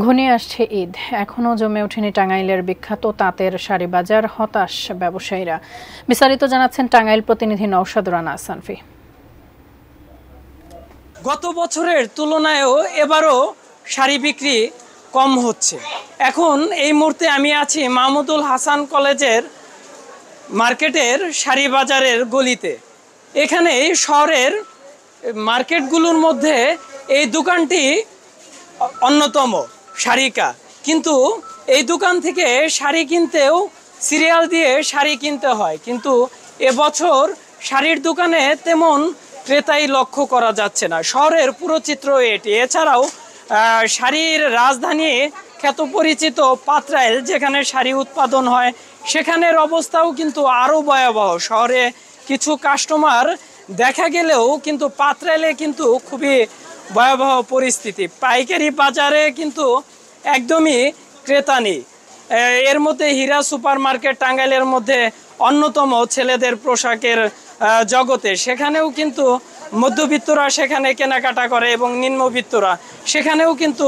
ঘনিয়ে আসছে ঈদ, এখনও জমে ওঠেনি টাঙ্গাইলের বিখ্যাত তাঁতের শাড়ি বাজার। হতাশ ব্যবসায়ীরা। বিস্তারিত জানাচ্ছেন টাঙ্গাইল প্রতিনিধি নওশাদ রানা সানফি। গত বছরের তুলনায়ও এবারও শাড়ি বিক্রি কম হচ্ছে। এখন এই মুহূর্তে আমি আছি মাহমুদুল হাসান কলেজের মার্কেটের শাড়ি বাজারের গলিতে। এখানে শহরের মার্কেটগুলোর মধ্যে এই দোকানটি অন্যতম শাড়িকা, কিন্তু এই দোকান থেকে শাড়ি কিনতেও সিরিয়াল দিয়ে শাড়ি কিনতে হয়। কিন্তু এবছর শাড়ির দোকানে তেমন ক্রেতাই লক্ষ্য করা যাচ্ছে না। শহরের পুরো চিত্র এটি। এছাড়াও শাড়ির রাজধানী খ্যাত পরিচিত পাত্রাইল, যেখানে শাড়ি উৎপাদন হয়, সেখানের অবস্থাও কিন্তু আরও ভয়াবহ। শহরে কিছু কাস্টমার দেখা গেলেও কিন্তু পাত্রাইলে কিন্তু খুবই ভয়াবহ পরিস্থিতি। পাইকারি বাজারে কিন্তু একদমই ক্রেতা নেই। এর মধ্যে হীরা সুপার মার্কেট টাঙ্গাইলের মধ্যে অন্যতম ছেলেদের পোশাকের জগতে, সেখানেও কিন্তু মধ্যবিত্তরা সেখানে কেনাকাটা করে এবং নিম্নবিত্তরা সেখানেও কিন্তু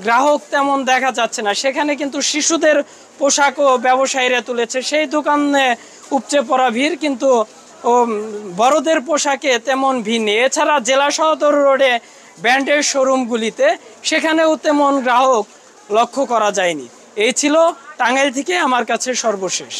গ্রাহক তেমন দেখা যাচ্ছে না। সেখানে কিন্তু শিশুদের পোশাকও ব্যবসায়ীরা তুলেছে। সেই দোকানে উপচে পড়া ভিড়, কিন্তু বড়দের পোশাকে তেমন ভিড় নেই। এছাড়া জেলা সদর রোডে ব্র্যান্ডের শোরুমগুলিতে সেখানেও তেমন গ্রাহক লক্ষ্য করা যায়নি। এই ছিল টাঙ্গাইল থেকে আমার কাছে সর্বশেষ।